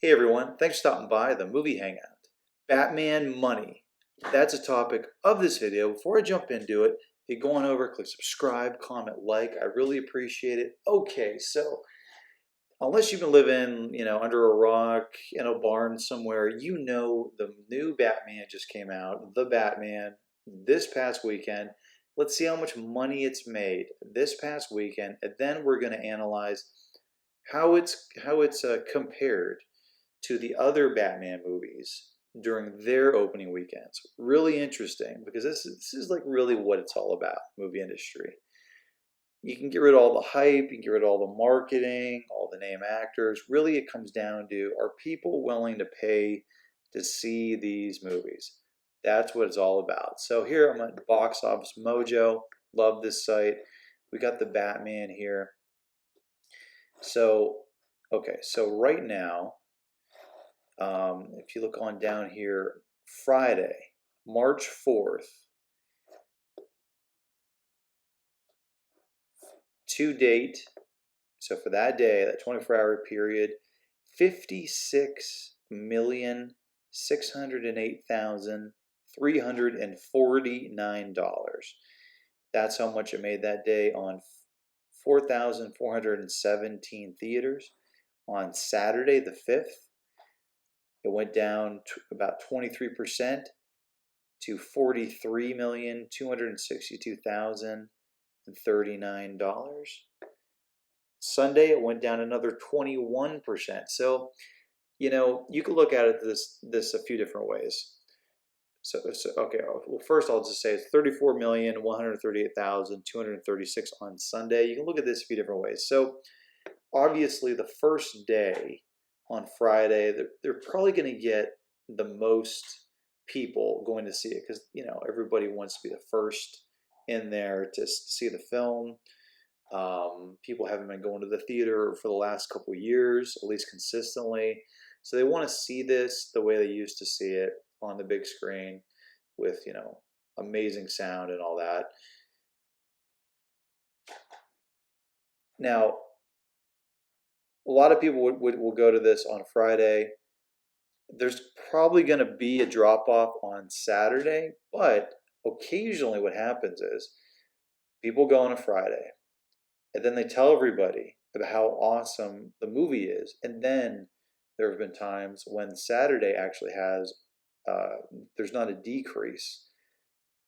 Hey everyone, thanks for stopping by the movie Hangout. Batman money. That's a topic of this video. Before I jump into it, hey, go on over, click subscribe, comment, like. I really appreciate it. Okay, so unless you've been living, under a rock in a barn somewhere, the new Batman just came out, The Batman, this past weekend. Let's see how much money it's made this past weekend, and then we're going to analyze how it's compared to the other Batman movies during their opening weekends. Really interesting because this is like really what it's all about, movie industry. You can get rid of all the hype, you can get rid of all the marketing, all the name actors. Really, it comes down to, are people willing to pay to see these movies? That's what it's all about. So here I'm at Box Office Mojo. Love this site. We got the Batman here. So, okay, so right now, if you look on down here, Friday, March 4th, to date, so for that day, that 24-hour period, $56,608,349. That's how much it made that day on 4,417 theaters. On Saturday, the 5th, it went down about 23% to $43,262,039. Sunday, it went down another 21%. So, you could look at it this a few different ways. So okay. Well, first I'll just say it's 34,138,236 on Sunday. You can look at this a few different ways. So, obviously, the first day on Friday, they're probably going to get the most people going to see it because everybody wants to be the first in there to see the film. People haven't been going to the theater for the last couple of years, at least consistently, so they want to see this the way they used to see it on the big screen with amazing sound and all that. Now, a lot of people will go to this on Friday. There's probably going to be a drop off on Saturday, but occasionally what happens is people go on a Friday and then they tell everybody about how awesome the movie is. And then there have been times when Saturday actually has, there's not a decrease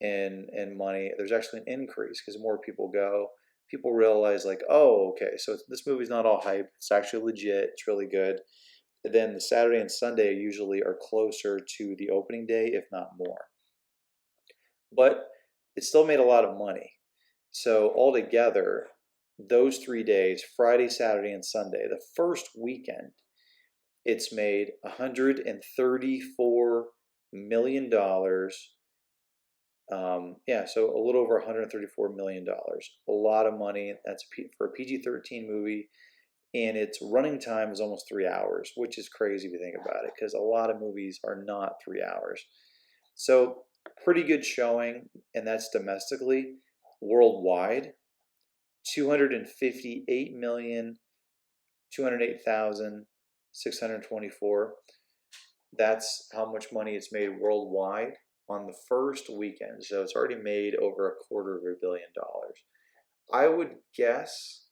in money. There's actually an increase because more people go. People realize like, oh, okay, so this movie's not all hype. It's actually legit. It's really good. And then the Saturday and Sunday usually are closer to the opening day, if not more. But it still made a lot of money. So altogether, those 3 days, Friday, Saturday, and Sunday, the first weekend, it's made $134 million. So a little over $134 million. A lot of money. That's for a PG-13 movie. And its running time is almost 3 hours, which is crazy if you think about it, because a lot of movies are not 3 hours. So pretty good showing, and that's domestically. Worldwide, 258,208,624. That's how much money it's made worldwide on the first weekend. So it's already made over $250 million. I would guess,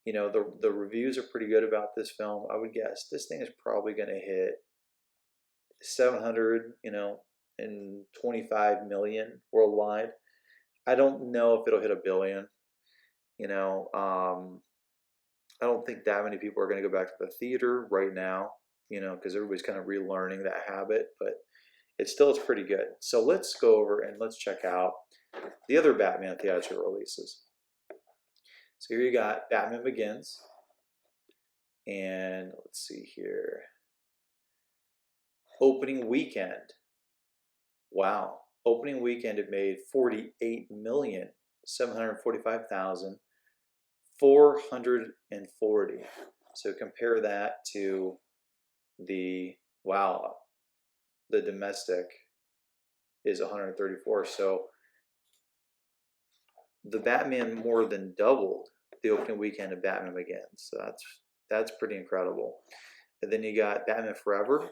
the reviews are pretty good about this film. I would guess this thing is probably going to hit 725 million worldwide. I don't know if it'll hit $1 billion. I don't think that many people are going to go back to the theater right now, because everybody's kind of relearning that habit, but it's pretty good. So let's go over and let's check out the other Batman theatrical releases. So here you got Batman Begins, and let's see here. Opening weekend. Wow. Opening weekend, it made $48,745,440. So compare that to the domestic is 134. So the Batman more than doubled the opening weekend of Batman Begins. So that's pretty incredible. And then you got Batman Forever.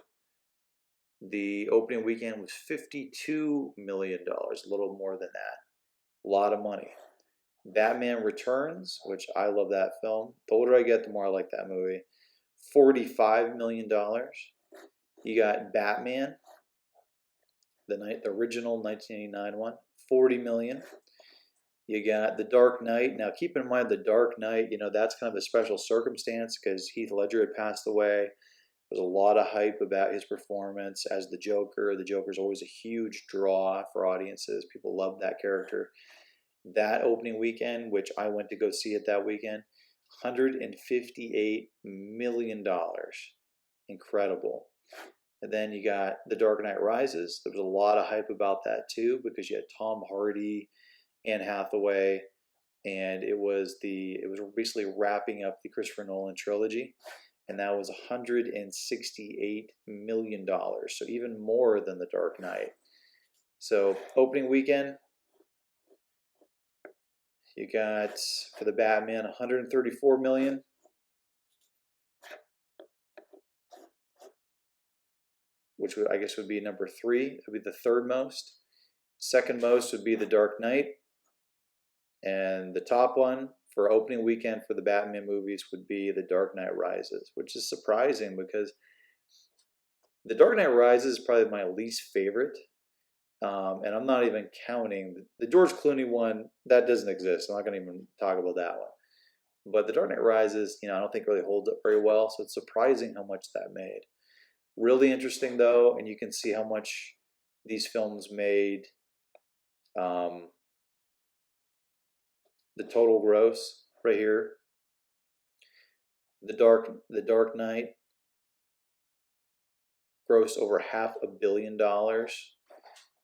The opening weekend was $52 million, a little more than that. A lot of money. Batman Returns, which I love that film. The older I get, the more I like that movie. $45 million. You got Batman, the original 1989 one, $40 million. You got The Dark Knight. Now, keep in mind, The Dark Knight, that's kind of a special circumstance because Heath Ledger had passed away. There's a lot of hype about his performance as the Joker. The Joker's always a huge draw for audiences. People love that character. That opening weekend, which I went to go see it that weekend, $158 million. Incredible. And then you got The Dark Knight Rises. There was a lot of hype about that too because you had Tom Hardy, Anne Hathaway, and it was basically wrapping up the Christopher Nolan trilogy, and that was $168 million, so even more than The Dark Knight. So opening weekend, you got for the Batman $134 million. Which I guess would be number 3. It would be the third most. Second most would be The Dark Knight. And the top one for opening weekend for the Batman movies would be The Dark Knight Rises, which is surprising because The Dark Knight Rises is probably my least favorite. And I'm not even counting the George Clooney one. That doesn't exist. I'm not going to even talk about that one. But The Dark Knight Rises, I don't think really holds up very well. So it's surprising how much that made. Really interesting though, and you can see how much these films made. The total gross right here. The Dark Knight grossed over $500 million,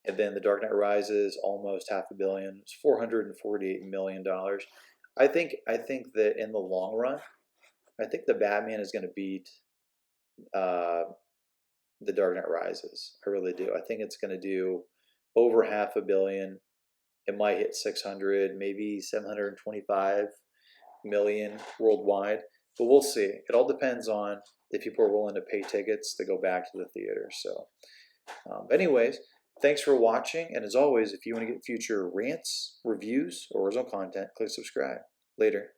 and then The Dark Knight Rises almost $500 million. It's $448 million. I think that in the long run, I think the Batman is going to beat The Dark Knight Rises. I really do. I think it's going to do over $500 million. It might hit 600, maybe 725 million worldwide, but we'll see. It all depends on if people are willing to pay tickets to go back to the theater. So, anyways, thanks for watching. And as always, if you want to get future rants, reviews, or original content, click subscribe. Later.